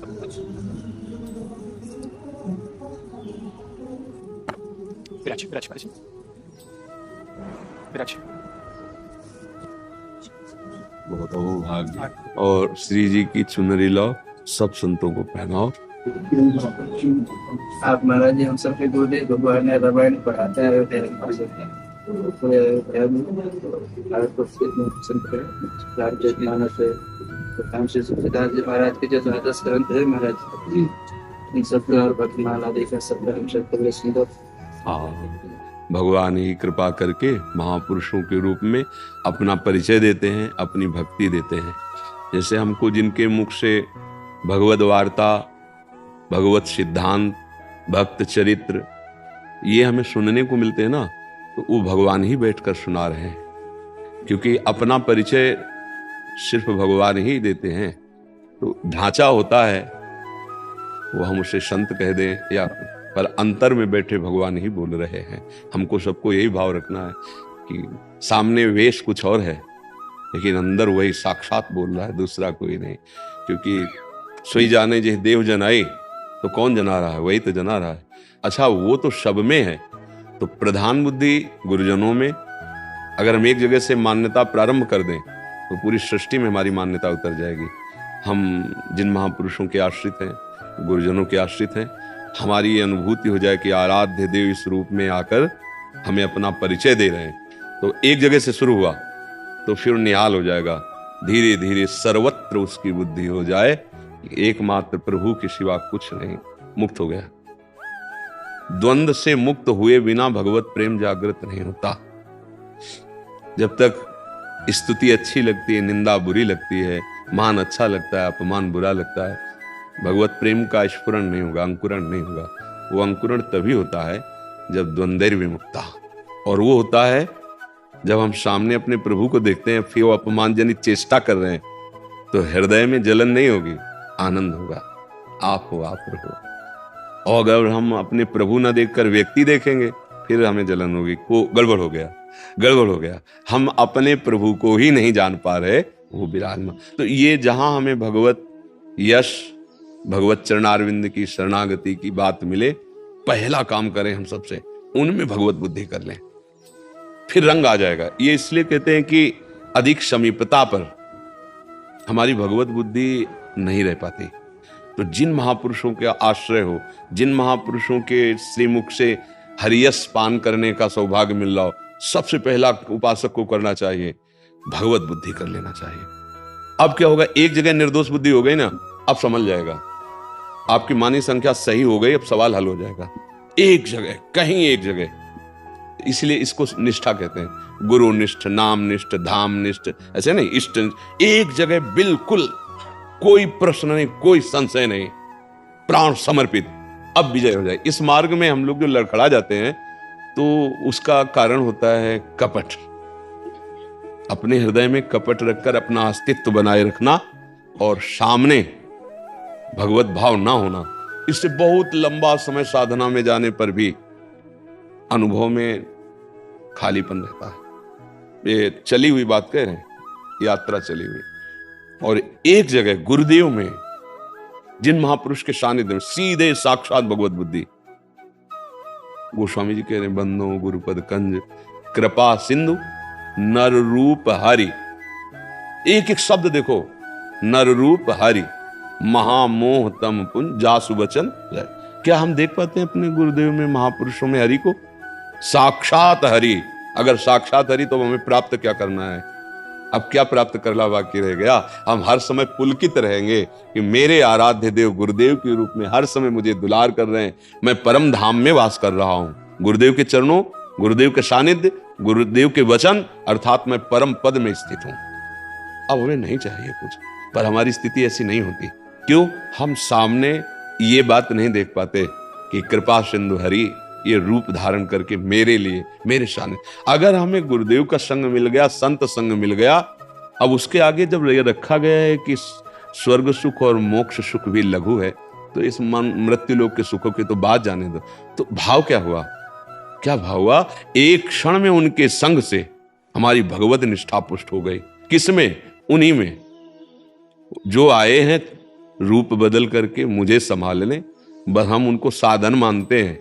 विराज विराज विराज विराज। बहुत अहोभाग्य। और श्री जी की चुनरी लाओ, सब संतों को पहनाओ। आप महाराज जी हम सबके गुरुदेव भगवान ने रामायण पढ़ाते हैं, महाराज के जो 10 ग्रंथ है महाराज, इन सबका और भक्तिमाला देखा सबका हम सबको सुंदर। भगवान ही कृपा करके महापुरुषों के रूप में अपना परिचय देते हैं, अपनी भक्ति देते हैं। जैसे हमको जिनके मुख से भगवद वार्ता, भगवत सिद्धांत, भक्त चरित्र ये हमें सुनने को मिलते हैं ना, तो वो भगवान ही बैठकर सुना रहे हैं, क्योंकि अपना परिचय सिर्फ भगवान ही देते हैं। तो ढांचा होता है वो हम उसे संत कह दें या, पर अंतर में बैठे भगवान ही बोल रहे हैं। हमको सबको यही भाव रखना है कि सामने वेश कुछ और है, लेकिन अंदर वही साक्षात बोल रहा है, दूसरा कोई नहीं। क्योंकि सोई जाने जिस देव जनाए, तो कौन जना रहा है? वही तो जना रहा है। अच्छा, वो तो सब में है। तो प्रधान बुद्धि गुरुजनों में अगर हम एक जगह से मान्यता प्रारंभ कर दें तो पूरी सृष्टि में हमारी मान्यता उतर जाएगी। हम जिन महापुरुषों के आश्रित हैं, गुरुजनों के आश्रित हैं, हमारी ये अनुभूति हो जाए कि आराध्य देव इस रूप में आकर हमें अपना परिचय दे रहे हैं। तो एक जगह से शुरू हुआ तो फिर निहाल हो जाएगा, धीरे धीरे सर्वत्र उसकी बुद्धि हो जाए एकमात्र प्रभु के सिवा कुछ नहीं। मुक्त हो गया। द्वंद्व से मुक्त हुए बिना भगवत प्रेम जागृत नहीं होता। जब तक स्तुति अच्छी लगती है, निंदा बुरी लगती है, मान अच्छा लगता है, अपमान बुरा लगता है, भगवत प्रेम का स्फुरण नहीं होगा, अंकुरण नहीं होगा। वो अंकुरण तभी होता है जब द्वंद्व विमुक्ता, और वो होता है जब हम सामने अपने प्रभु को देखते हैं, फिर वो अपमानजनित चेष्टा कर रहे हैं, तो हृदय में जलन नहीं होगी, आनंद होगा। आप हो, आप रहो। और अगर हम अपने प्रभु ना देखकर व्यक्ति देखेंगे, फिर हमें जलन होगी, वो गड़बड़ हो गया, गड़बड़ हो गया। हम अपने प्रभु को ही नहीं जान पा रहे, वो विराजमान। तो ये जहां हमें भगवत यश, भगवत चरणारविंद की शरणागति की बात मिले, पहला काम करें हम सबसे, उनमें भगवत बुद्धि कर लें, फिर रंग आ जाएगा। ये इसलिए कहते हैं कि अधिक समीपता पर हमारी भगवत बुद्धि नहीं रह पाती। तो जिन महापुरुषों के आश्रय हो, जिन महापुरुषों के श्रीमुख से हरियस पान करने का सौभाग्य मिल रहा हो, सबसे पहला उपासक को करना चाहिए, भगवत बुद्धि कर लेना चाहिए। अब क्या होगा, एक जगह निर्दोष बुद्धि हो गई ना, अब समझ जाएगा, आपकी मानी संख्या सही हो गई, अब सवाल हल हो जाएगा। एक जगह, कहीं एक जगह, इसलिए इसको निष्ठा कहते हैं। गुरु निष्ठ, नाम निष्ठ, धाम निष्ठ, ऐसे नहीं, इष्ट। एक जगह बिल्कुल कोई प्रश्न नहीं, कोई संशय नहीं, प्राण समर्पित, अब विजय हो जाए। इस मार्ग में हम लोग जो लड़खड़ा जाते हैं, तो उसका कारण होता है कपट। अपने हृदय में कपट रखकर अपना अस्तित्व बनाए रखना और सामने भगवत भाव ना होना। इससे बहुत लंबा समय साधना में जाने पर भी अनुभव में खालीपन रहता है। ये चली हुई बात कह रहे हैं, यात्रा चली हुई। और एक जगह गुरुदेव में, जिन महापुरुष के सानिध्य में सीधे साक्षात भगवत बुद्धि, गोस्वामी जी कह रहे हैं, बंदो गुरुपद कंज कृपा सिंधु नर रूप हरि। एक एक शब्द देखो, नर रूप हरि महामोह तम पुंज जासु वचन। क्या हम देख पाते हैं अपने गुरुदेव में, महापुरुषों में हरि को? साक्षात हरि। अगर साक्षात हरि, तो हमें प्राप्त क्या करना है? अब क्या प्राप्त करना बाकी रह गया? हम हर समय पुलकित रहेंगे कि मेरे आराध्य देव गुरुदेव के रूप में हर समय मुझे दुलार कर रहे हैं, मैं परम धाम में वास कर रहा हूं। गुरुदेव के चरणों, गुरुदेव के सानिध्य, गुरुदेव के वचन, अर्थात मैं परम पद में स्थित हूं। अब हमें नहीं चाहिए कुछ, पर हमारी स्थिति ऐसी नहीं होती। क्यों? हम सामने ये बात नहीं देख पाते कि कृपा सिंधु हरि ये रूप धारण करके मेरे लिए, मेरे सानिध्य। अगर हमें गुरुदेव का संग मिल गया, संत संग मिल गया, अब उसके आगे जब ये रखा गया है कि स्वर्ग सुख और मोक्ष सुख भी लघु है, तो इस मृत्यु लोक के सुखों की तो बात जाने दो। तो भाव क्या हुआ? क्या भाव हुआ? एक क्षण में उनके संग से हमारी भगवत निष्ठा पुष्ट हो गई। किसमें? उन्हीं में जो आए हैं रूप बदल करके मुझे संभाल लें, बस हम उनको साधन मानते हैं,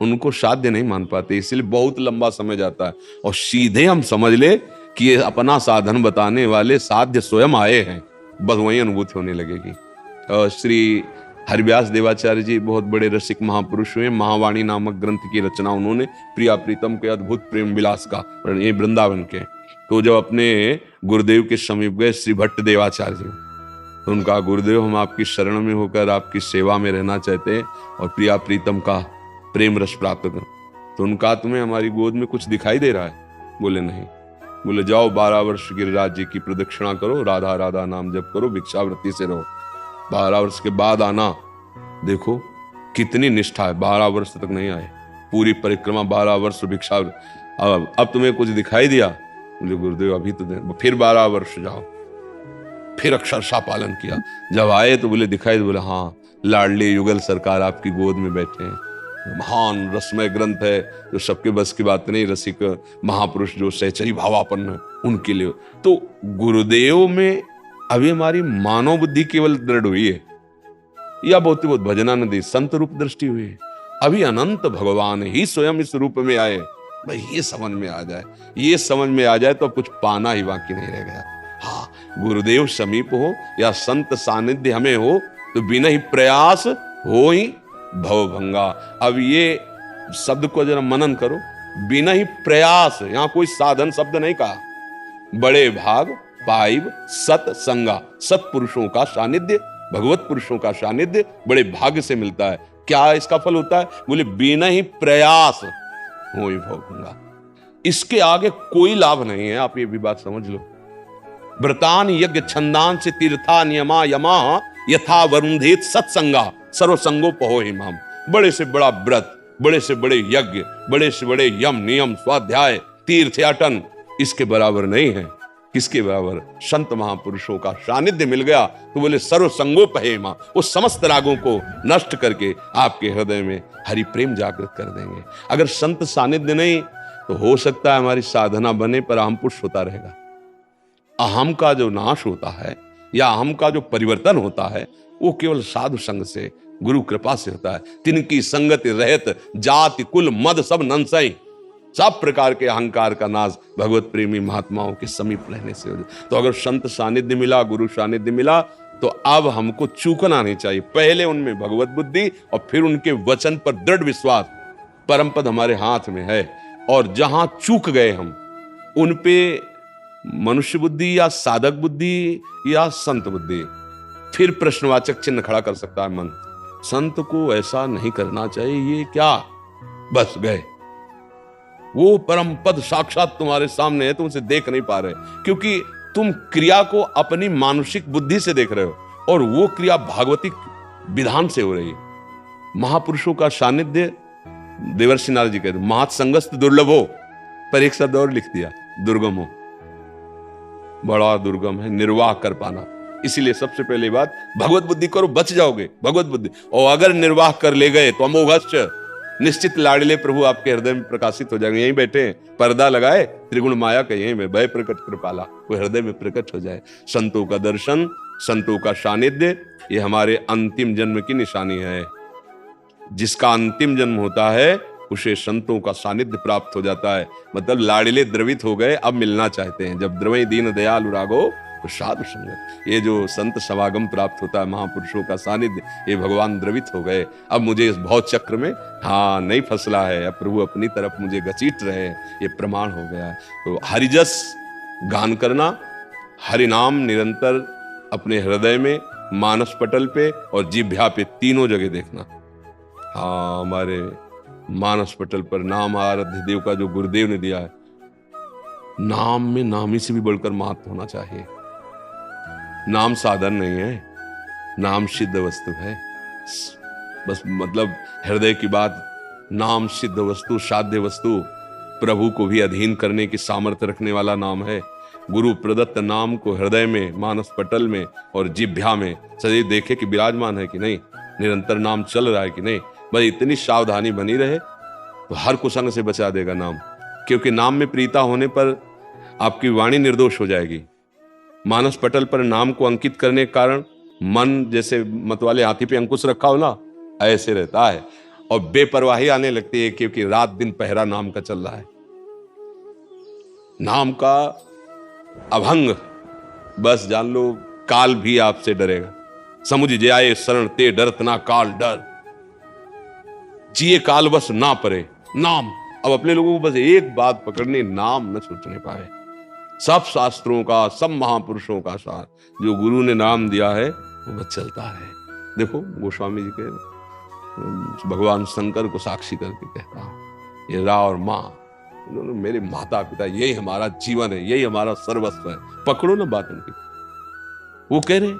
उनको साध्य नहीं मान पाते, इसलिए बहुत लंबा समय जाता है। और सीधे हम समझ ले कि ये अपना साधन बताने वाले साध्य स्वयं आए हैं, बस वही अनुभूति होने लगेगी। श्री हरिव्यास देवाचार्य जी बहुत बड़े रसिक महापुरुष हुए। महावाणी नामक ग्रंथ की रचना उन्होंने प्रिया प्रीतम के अद्भुत प्रेम विलास का, ये वृंदावन के। तो जब अपने गुरुदेव के समीप गए श्री भट्ट देवाचार्य जी, तो उनका गुरुदेव हम आपकी शरण में होकर आपकी सेवा में रहना चाहते हैं और प्रिया प्रीतम का प्रेम रस प्राप्त कर। तो उनका तुम्हें हमारी गोद में कुछ दिखाई दे रहा है? बोले नहीं। बोले जाओ 12 वर्ष गिरिराज जी की प्रदक्षिणा करो, राधा राधा नाम जप करो, भिक्षावृत्ति से रहो, 12 वर्ष के बाद आना। देखो कितनी निष्ठा है, 12 वर्ष तक नहीं आए, पूरी परिक्रमा 12 वर्ष भिक्षा। अब तुम्हें कुछ दिखाई दिया? बोले गुरुदेव अभी तो फिर 12 वर्ष जाओ। फिर अक्षरशः पालन किया। जब आए तो बोले दिखाई, बोले हाँ लाडली युगल सरकार आपकी गोद में बैठे हैं। महान रसमय ग्रंथ है जो सबके बस की बात नहीं, रसिक महापुरुष जो सहचरी भावापन्न है उनके लिए। तो गुरुदेव में अभी हमारी मानव बुद्धि केवल दृढ़ हुई है, या बहुत भजनानंदी संत रूप दृष्टि हुई है। अभी अनंत भगवान ही स्वयं इस रूप में आए। भाई ये समझ में आ जाए, ये समझ में आ जाए तो कुछ पाना ही बाकी नहीं रह गया। हाँ, गुरुदेव समीप हो या संत सानिध्य हमें हो तो बिना ही प्रयास हो ही भवभंगा। अब ये शब्द को जरा मनन करो, बिना ही प्रयास, यहां कोई साधन शब्द नहीं कहा। बड़े भाग पाइब सत्संगा, सत्पुरुषों का सानिध्य, भगवत पुरुषों का सानिध्य बड़े भाग्य से मिलता है। क्या इसका फल होता है? बोले बिना ही प्रयास हो ही भवभंगा। इसके आगे कोई लाभ नहीं है, आप ये भी बात समझ लो। व्रतान यज्ञ छंदान से तीर्था नियमा यमा यथा वरुंधेत सत्संगा सर्वसंगोपहो हिमाम। बड़े से बड़ा व्रत, बड़े से बड़े यज्ञ, बड़े से बड़े यम नियम स्वाध्याय तीर्थयाटन इसके बराबर नहीं है। किसके बराबर? संत महापुरुषों का सानिध्य मिल गया तो बोले सर्वसंगोपहेमा, वो समस्त रागों को नष्ट करके आपके हृदय में हरि प्रेम जागृत कर देंगे। अगर संत सानिध्य नहीं तो हो सकता है हमारी साधना बने पर अहम पुरुष होता रहेगा। अहम का जो नाश होता है या अहम का जो परिवर्तन होता है वो केवल साधु संग से, गुरु कृपा से होता है। तिनकी संगति रहत जाति कुल मद सब नंसई, सब प्रकार के अहंकार का नाश भगवत प्रेमी महात्माओं के समीप रहने से हो जाए। तो अगर संत सानिध्य मिला, गुरु सानिध्य मिला, तो अब हमको चूकना नहीं चाहिए। पहले उनमें भगवत बुद्धि और फिर उनके वचन पर दृढ़ विश्वास। परम पद हमारे हाथ में है और जहां चूक गए हम उन पे मनुष्य बुद्धि या साधक बुद्धि या संत बुद्धि, फिर प्रश्नवाचक चिन्ह खड़ा कर सकता है मन। संत को ऐसा नहीं करना चाहिए, ये क्या, बस गए। वो परम पद साक्षात तुम्हारे सामने है, तुम उसे देख नहीं पा रहे क्योंकि तुम क्रिया को अपनी मानसिक बुद्धि से देख रहे हो और वो क्रिया भागवतिक विधान से हो रही है। महापुरुषों का सानिध्य, देवर्षि नारद जी कहते महत संगस्त दुर्लभ हो, पर एक शब्द और लिख दिया, दुर्गम हो। बड़ा दुर्गम है निर्वाह कर पाना। इसीलिए सबसे पहले बात भगवत बुद्धि करो, बच जाओगे भगवत बुद्धि। और अगर निर्वाह कर ले गए तो अमोघश्च, निश्चित लाडले प्रभु आपके हृदय में प्रकाशित हो जाएंगे। यहीं बैठे हैं, पर्दा लगाए त्रिगुण माया का, यहीं में भय प्रकट कृपाला, वो हृदय में प्रकट हो जाए। संतों का दर्शन, संतों का सानिध्य, ये हमारे अंतिम जन्म की निशानी है। जिसका अंतिम जन्म होता है उसे संतों का सानिध्य प्राप्त हो जाता है। मतलब लाडले द्रवित हो गए, अब मिलना चाहते हैं। जब द्रवई दीन दयालु रागो तो साधु संगत, ये जो संत समागम प्राप्त होता है, महापुरुषों का सानिध्य, ये भगवान द्रवित हो गए। अब मुझे इस भौत चक्र में हाँ नहीं फंसला है, अब प्रभु अपनी तरफ मुझे घसीट रहे हैं, ये प्रमाण हो गया। तो हरिजस गान करना, हरिनाम निरंतर अपने हृदय में, मानस पटल पे और जिह्वा पे, तीनों जगह देखना। हाँ, हमारे मानस पटल पर नाम आराध्य देव का जो गुरुदेव ने दिया है, नाम में नामी से भी बढ़कर महत्व होना चाहिए। नाम साधन नहीं है, नाम सिद्ध वस्तु है। बस मतलब हृदय की बात, नाम सिद्ध वस्तु, साध्य वस्तु, प्रभु को भी अधीन करने की सामर्थ्य रखने वाला नाम है। गुरु प्रदत्त नाम को हृदय में, मानस पटल में और जिह्वा में सदैव देखे कि विराजमान है कि नहीं, निरंतर नाम चल रहा है कि नहीं। बस इतनी सावधानी बनी रहे तो हर कुसंग से बचा देगा नाम। क्योंकि नाम में प्रीता होने पर आपकी वाणी निर्दोष हो जाएगी। मानस पटल पर नाम को अंकित करने के कारण मन जैसे मतवाले हाथी पे अंकुश रखा हो ना, ऐसे रहता है। और बेपरवाही आने लगती है क्योंकि रात दिन पहरा नाम का चल रहा है, नाम का अभंग। बस जान लो काल भी आपसे डरेगा। समुझ जाए शरण ते डरत ना काल डर, जिए काल बस ना परे नाम। अब अपने लोगों को बस एक बात पकड़नी, नाम न सोचने पाए। सब शास्त्रों का, सब महापुरुषों का साथ, जो गुरु ने नाम दिया है वो बस चलता है। देखो गोस्वामी जी के भगवान शंकर को साक्षी करके कहता हूं, ये रा और माँ, इन्होंने मेरे माता पिता, यही हमारा जीवन है, यही हमारा सर्वस्व है। पकड़ो ना बात उनकी। वो कह रहे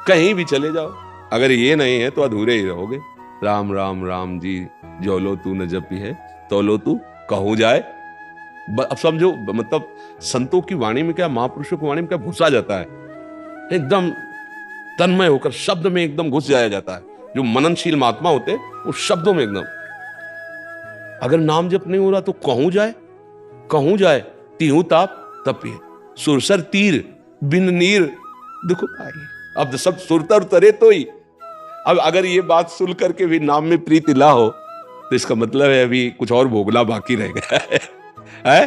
कहीं भी चले जाओ, अगर ये नहीं है तो अधूरे ही रहोगे। राम राम राम जी जो लो तू न जपी है तो लो तू कहूं जाए। अब समझो, मतलब संतों की वाणी में क्या, महापुरुषों की वाणी में क्या घुसा जाता है, एकदम तन्मय होकर शब्द में एकदम घुस जाया जाता है। जो मननशील महात्मा होते हैं उस शब्दों में एकदम, अगर नाम जप नहीं हो रहा तो कहूं जाए तीहू ताप तपिए, सुरसर तीर बिन नीर दुख पाई। अब सब सुरतर तरे तो ही। अब अगर ये बात सुन करके भी नाम में प्रीति ला हो तो इसका मतलब है अभी कुछ और भोगना बाकी रह गया है?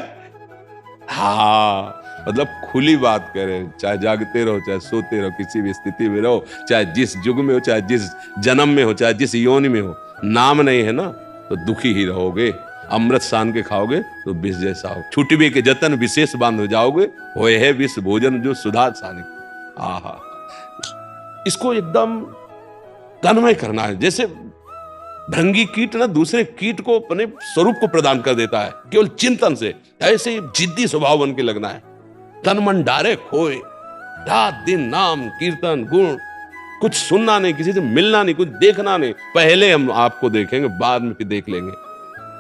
हाँ, मतलब खुली बात करें, चाहे जागते रहो चाहे सोते रहो, किसी भी स्थिति में रहो, चाहे जिस युग में हो, चाहे जिस जन्म में हो, चाहे जिस योनि में हो, नाम नहीं है ना तो दुखी ही रहोगे। अमृत सान के खाओगे तो विष जैसा हो, छुटबे के जतन विशेष बांध हो जाओगे, होए है विष भोजन जो सुधा साने। आहा, इसको एकदम तन्मय करना है। जैसे भृंगी कीट ना दूसरे कीट को अपने स्वरूप को प्रदान कर देता है केवल चिंतन से, ऐसे ही जिद्दी स्वभाव बन के लगना है। तन मन डारे खोए, रात दिन नाम कीर्तन गुण, कुछ सुनना नहीं, किसी से मिलना नहीं, कुछ देखना नहीं। पहले हम आपको देखेंगे, बाद में फिर देख लेंगे।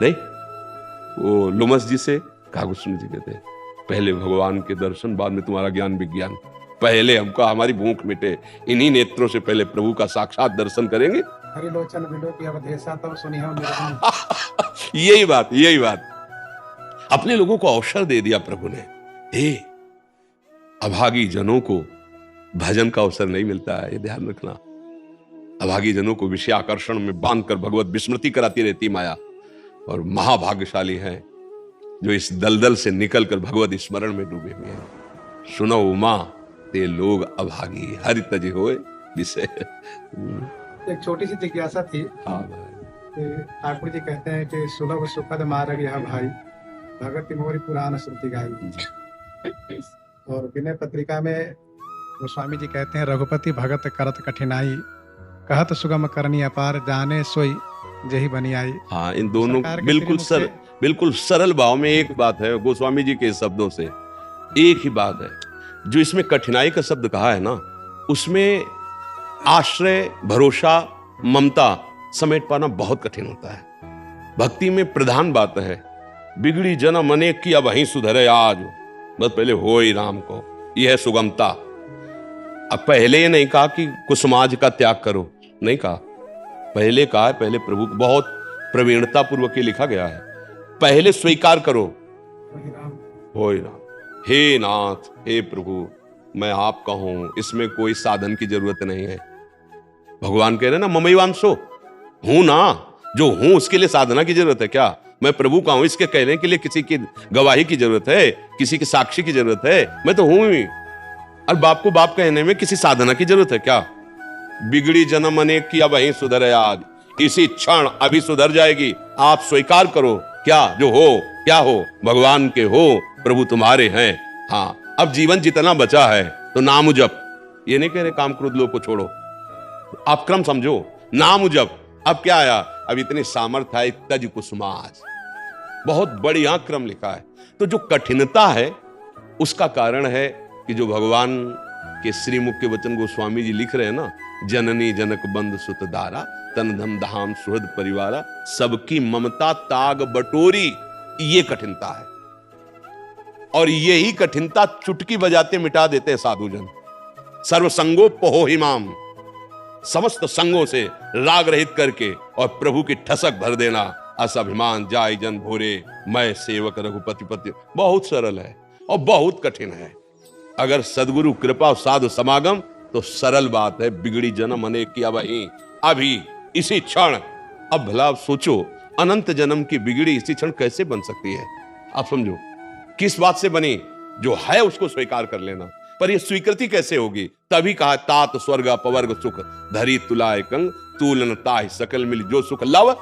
नहीं, वो लुमस जी से कागुस्वामी जी कहते हैं, पहले भगवान के दर्शन, बाद में तुम्हारा ज्ञान विज्ञान। पहले हमको हमारी भूख मिटे, इन्हीं नेत्रों से पहले प्रभु का साक्षात दर्शन करेंगे। हरिलोचन विलोकी अवधेशा तब सुनिहो निर्गुण। यही बात अपने लोगों को अवसर दे दिया प्रभु ने। हे अभागी जनों को भजन का अवसर नहीं मिलता है, ये ध्यान रखना। अभागी जनों को विषय आकर्षण में बांधकर भगवत विस्मृति कराती रहती माया, और महाभाग्यशाली हैं जो इस दलदल से निकलकर भगवत स्मरण में डूबे हुए हैं। सुनो उमा ते लोग अभागी हरि तजे होए विषय। एक छोटी सी जिज्ञासा थी। हाँ ठाकुर जी कहते हैं कि सुलभ सुखद मार्ग यह भाई, भगत मोरी पुराण श्रुति गाई। और विनय पत्रिका में गोस्वामी जी कहते हैं, रघुपति भगत करत कठिनाई, कहत सुगम करनी अपार, जाने सोई जही बनी आई। हाँ, इन दोनों बिल्कुल सरल भाव में एक बात है गोस्वामी जी के शब्दों से, एक ही बात है। जो इसमें कठिनाई का शब्द कहा है ना, उसमें आश्रय, भरोसा, ममता समेट पाना बहुत कठिन होता है। भक्ति में प्रधान बात है, बिगड़ी जन्म अनेक की अब वहीं सुधरे आज, बस पहले हो ही राम को, यह है सुगमता। अब पहले ये नहीं कहा कि कुसुमाज का त्याग करो, नहीं कहा, पहले कहा है, पहले प्रभु को बहुत प्रवीणता पूर्वक लिखा गया है, पहले स्वीकार करो हो ही राम। हे नाथ, हे प्रभु, मैं आपका हूं, इसमें कोई साधन की जरूरत नहीं है। भगवान कह रहे ना ममैवांशो, हूं ना, जो हूं उसके लिए साधना की जरूरत है क्या? मैं प्रभु का हूं, इसके कहने के लिए किसी की गवाही की जरूरत है, किसी की साक्षी की जरूरत है? मैं तो हूं ही। और बाप को बाप कहने में किसी साधना की जरूरत है क्या? बिगड़ी जन्म अनेक की अब वहीं सुधरे आज, इसी क्षण अभी सुधर जाएगी। आप स्वीकार करो, क्या जो हो, क्या हो, भगवान के हो, प्रभु तुम्हारे हैं। हाँ, अब जीवन जितना बचा है तो नाम जप, ये नहीं कह रहे काम क्रोध लोग को छोड़ो, आप क्रम समझो, नाम जप। अब क्या आया, अब इतनी सामर्थ्य है, तज कुसुमाज, बहुत बढ़िया क्रम लिखा है। तो जो कठिनता है उसका कारण है कि जो भगवान के श्रीमुख के वचन गोस्वामी जी लिख रहे हैं ना, जननी जनक बंद सुत दारा, तन धन धाम सुहृद परिवारा, सबकी ममता ताग बटोरी, ये कठिनता है। और यही कठिनता चुटकी बजाते मिटा देते हैं साधुजन। सर्वसंगो पहो हिमाम, समस्त संगों से राग रहित करके और प्रभु की ठसक भर देना। असभिमान जाय जन भोरे, मैं सेवक रघुपति पति। बहुत सरल है और बहुत कठिन है। अगर सदगुरु कृपा और साधु समागम तो सरल बात है, बिगड़ी जन्म अनेक किया वही अभी इसी क्षण। अब भला आप सोचो, अनंत जन्म की बिगड़ी इसी क्षण कैसे बन सकती है? आप समझो, किस बात से बनी? जो है उसको स्वीकार कर लेना। पर यह स्वीकृति कैसे होगी? तभी कहा तात स्वर्ग अपवर्ग सुख धरी तुलाय कंग तूलन ताहि सकल मिल जो सुख लव।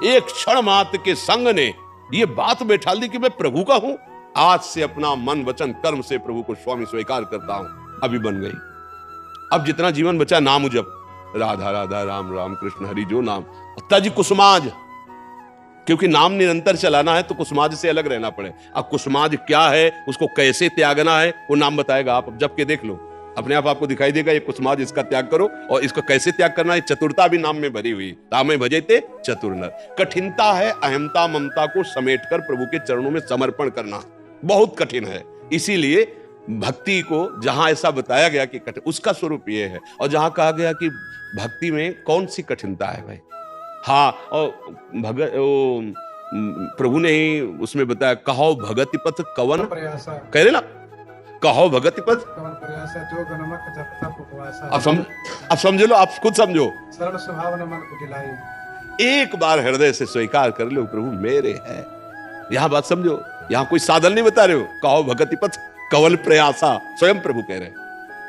एक क्षण मात्र के संग ने ये बात बैठा दी कि मैं प्रभु का हूं। आज से अपना मन वचन कर्म से प्रभु को स्वामी स्वीकार करता हूं। अभी बन गई। अब जितना जीवन बचा नाम जप, राधा राधा राम राम कृष्ण हरि जो नाम, तज कुसुमाज, क्योंकि नाम निरंतर चलाना है तो कुसुमाज से अलग रहना पड़े। अब कुसुमाज क्या है, उसको कैसे त्यागना है, वो नाम बताएगा। आप जब के देख लो, अपने आप आपको दिखाई देगा ये कुसुमाज, इसका त्याग करो। और इसको कैसे त्याग करना है, चतुरता भी नाम में भरी हुई। तामे भजेते चतुर नर। कठिनता है अहमता ममता को समेटकर प्रभु के चरणों में समर्पण करना, बहुत कठिन है। इसीलिए भक्ति को जहां ऐसा बताया गया कि उसका स्वरूप ये है, और जहां कहा गया कि भक्ति में कौन सी कठिनता है भाई। हाँ, और भगत प्रभु ने ही उसमें बताया, कहो भगति पथ कवन प्रयासा, कह रहे ना, कहो भगति पथ कवन प्रयासा जो गणमक जप तप उपवासा। अब समझ लो, आप खुद समझो। सरल स्वभाव न मन को गिलाई। एक बार हृदय से स्वीकार कर लो प्रभु मेरे है। यहां बात समझो, यहां कोई साधन नहीं बता रहे हो। कहो भगति पथ कवल प्रयासा, स्वयं प्रभु कह रहे हैं।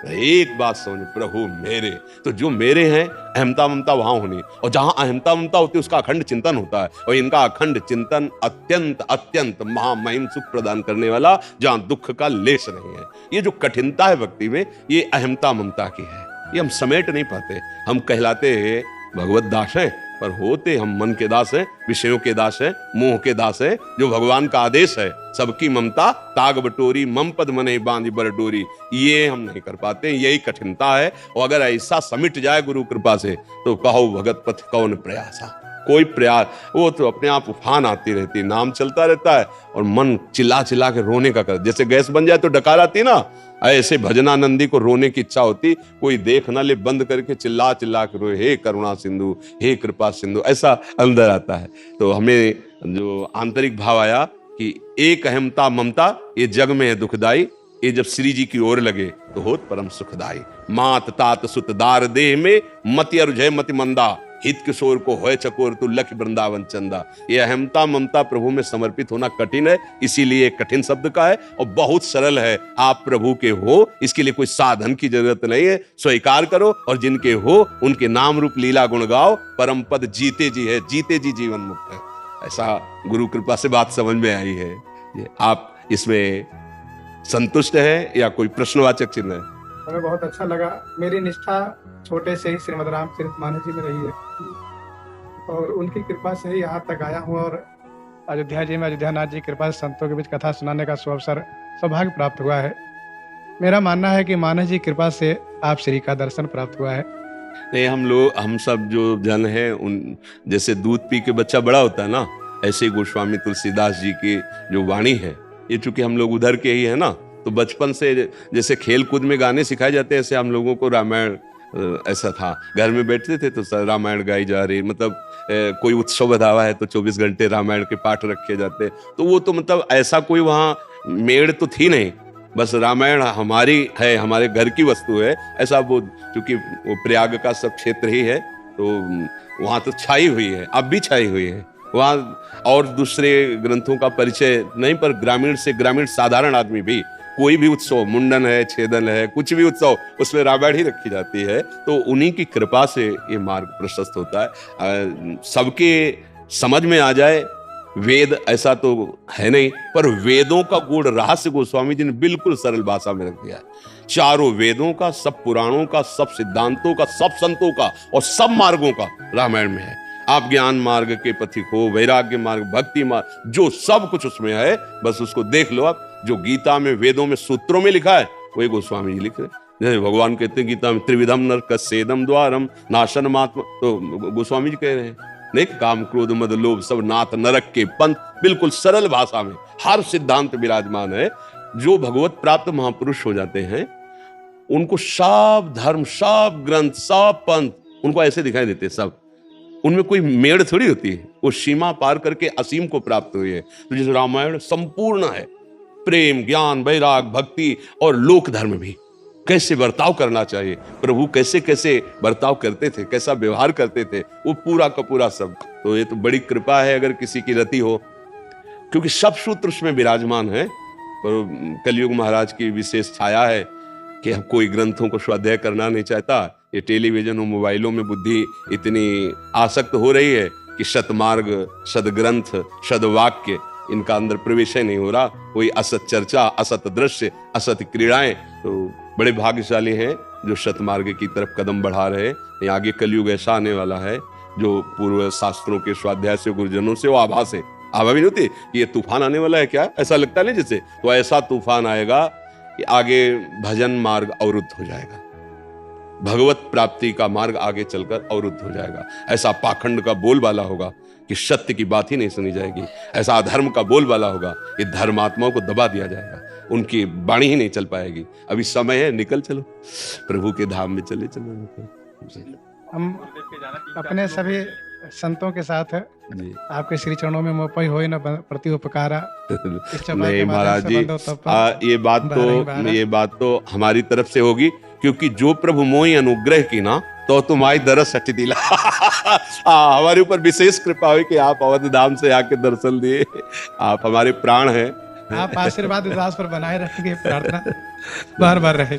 एक बात समझो, प्रभु मेरे, तो जो मेरे हैं अहमता ममता वहां होनी, और जहां अहमता ममता होती है उसका अखंड चिंतन होता है। और इनका अखंड चिंतन अत्यंत अत्यंत महामहिम सुख प्रदान करने वाला, जहां दुख का लेश नहीं है। ये जो कठिनता है भक्ति में, ये अहमता ममता की है। ये हम समेट नहीं पाते। हम कहलाते हैं भगवत दास हैं, पर होते हम मन के दास हैं, विषयों के दास हैं, मोह के दास हैं। जो भगवान का आदेश है, सबकी ममता ताग बटोरी मम पद मने बांधी बर डोरी, ये हम नहीं कर पाते। यही कठिनता है। और अगर ऐसा समिट जाए गुरु कृपा से, तो कहो भगत पथ कौन प्रयासा। कोई प्रयास, वो तो अपने आप उफान आती रहती, नाम चलता रहता है और मन चिल्ला चिल्ला के रोने का कर। जैसे गैस बन जाए तो डकार आती ना, ऐसे भजनानंदी को रोने की इच्छा होती। कोई देख ना ले, बंद करके चिल्ला चिल्ला के रोए, हे करुणा सिंधु, हे कृपा सिंधु, ऐसा अंदर आता है। तो हमें जो आंतरिक भाव आया कि एक अहमता ममता ये जग में है दुखदाई, ये जब श्री जी की ओर लगे तो होत परम सुखदाई। मात तात सुत दार देह में मति अरुझय मति मंदा, हित किशोर को होय चकोर तू लख वृंदावन चंदा। ये अहमता ममता प्रभु में समर्पित होना कठिन है, इसीलिए कठिन शब्द का है, और बहुत सरल है। आप प्रभु के हो, इसके लिए कोई साधन की जरूरत नहीं है। स्वीकार करो, और जिनके हो उनके नाम रूप लीला गुण गाओ। परम पद जीते जी है, जीते जी जीवन मुक्त है। ऐसा गुरु कृपा से बात समझ में आई है। आप इसमें संतुष्ट है या कोई प्रश्नवाचक चिन्ह है? हमें बहुत अच्छा लगा। मेरी निष्ठा छोटे से ही श्रीमद रामचरितमानस जी में रही है, और उनकी कृपा से ही यहाँ तक आया हूँ। और अयोध्या जी में अयोध्यानाथ जी की कृपा से संतों के बीच कथा सुनाने का सुअवसर सौभाग्य प्राप्त हुआ है। मेरा मानना है कि मानस जी की कृपा से आप श्री का दर्शन प्राप्त हुआ है। नहीं, हम सब जो जन हैं, उन जैसे दूध पी के बच्चा बड़ा होता है ना, ऐसे गोस्वामी तुलसीदास जी की जो वाणी है, ये चूंकि हम लोग उधर के ही है ना, तो बचपन से जैसे खेल कूद में गाने सिखाए जाते हैं, ऐसे हम लोगों को रामायण ऐसा था। घर में बैठते थे तो रामायण गाई जा रही, मतलब कोई उत्सव बधावा है तो 24 घंटे रामायण के पाठ रखे जाते। तो वो तो मतलब ऐसा कोई वहाँ मेड़ तो थी नहीं, बस रामायण हमारी है, हमारे घर की वस्तु है। ऐसा वो क्योंकि वो प्रयाग का सब क्षेत्र ही है, तो वहाँ तो छाई हुई है, अब भी छाई हुई है वहाँ। और दूसरे ग्रंथों का परिचय नहीं, पर ग्रामीण से ग्रामीण साधारण आदमी भी कोई भी उत्सव, मुंडन है, छेदन है, कुछ भी उत्सव, उसमें रामायण ही रखी जाती है। तो उन्हीं की कृपा से ये मार्ग प्रशस्त होता है। सबके समझ में आ जाए वेद, ऐसा तो है नहीं, पर वेदों का गूढ़ रहस्य गोस्वामी जी ने बिल्कुल सरल भाषा में रख दिया है। चारों वेदों का, सब पुराणों का, सब सिद्धांतों का, सब संतों का और सब मार्गों का रामायण में है। आप ज्ञान मार्ग के पथिक हो, वैराग्य मार्ग, भक्ति मार्ग, जो सब कुछ उसमें है, बस उसको देख लो आप। जो गीता में, वेदों में, सूत्रों में लिखा है, वही गोस्वामी जी लिख रहे हैं। जैसे भगवान कहते हैं गीता में, त्रिविधम नरकस्येदम द्वारम नाशनम आत्मा, तो गोस्वामी जी कह रहे हैं नहीं, काम क्रोध मद लोभ सब नाथ नरक के पंथ। बिल्कुल सरल भाषा में हर सिद्धांत विराजमान है। जो भगवत प्राप्त महापुरुष हो जाते हैं, उनको सब धर्म, सब ग्रंथ, सब पंथ उनको ऐसे दिखाई देते, सब उनमें कोई मेड़ थोड़ी होती है। वो सीमा पार करके असीम को प्राप्त हुई है। तो जैसे रामायण संपूर्ण है, प्रेम, ज्ञान, वैराग, भक्ति और लोक धर्म भी। कैसे बर्ताव करना चाहिए, प्रभु कैसे कैसे बर्ताव करते थे, कैसा व्यवहार करते थे, वो पूरा का पूरा सब। तो ये तो बड़ी कृपा है अगर किसी की रति हो, क्योंकि सब सूत्र उसमें विराजमान है। पर कलयुग महाराज की विशेष छाया है कि अब कोई ग्रंथों को स्वाध्याय करना नहीं चाहता। ये टेलीविजन और मोबाइलों में बुद्धि इतनी आसक्त हो रही है कि सतमार्ग, सदग्रंथ, सदवाक्य इनका अंदर प्रवेश ही नहीं हो रहा। कोई असत चर्चा, असत दृश्य, असत क्रीड़ाएं। तो बड़े भाग्यशाली हैं जो सतमार्ग की तरफ कदम बढ़ा रहे हैं। आगे कलयुग ऐसा आने वाला है जो पूर्व शास्त्रों के स्वाध्याय से, गुरुजनों से वो आभास है, आभा भी नहीं होती कि ये तूफान आने वाला है, क्या ऐसा लगता नहीं जैसे, तो ऐसा तूफान आएगा कि आगे भजन मार्ग अवरुद्ध हो जाएगा, भगवत प्राप्ति का मार्ग आगे चलकर अवरुद्ध हो जाएगा। ऐसा पाखंड का बोलबाला होगा कि सत्य की बात ही नहीं सुनी जाएगी। ऐसा अधर्म का बोलबाला होगा कि धर्मात्माओं को दबा दिया जाएगा, उनकी वाणी ही नहीं चल पाएगी। अभी समय है, निकल चलो प्रभु के धाम में, चले चलो। हम अपने सभी संतों के साथ है जी आपके श्री चरणों में मोपई होई न प्रति उपकारा। नहीं महाराज जी, ये बात तो हमारी तरफ से होगी, क्योंकि जो प्रभु मोहि अनुग्रह की ना तो तुम्हारी दरस सच दिला। हमारे ऊपर विशेष कृपा हुई कि आप अवध धाम से आके दर्शन दिए। आप हमारे प्राण हैं। आप आशीर्वाद दास पर बनाए रखेंगे, प्रार्थना बार बार रहे।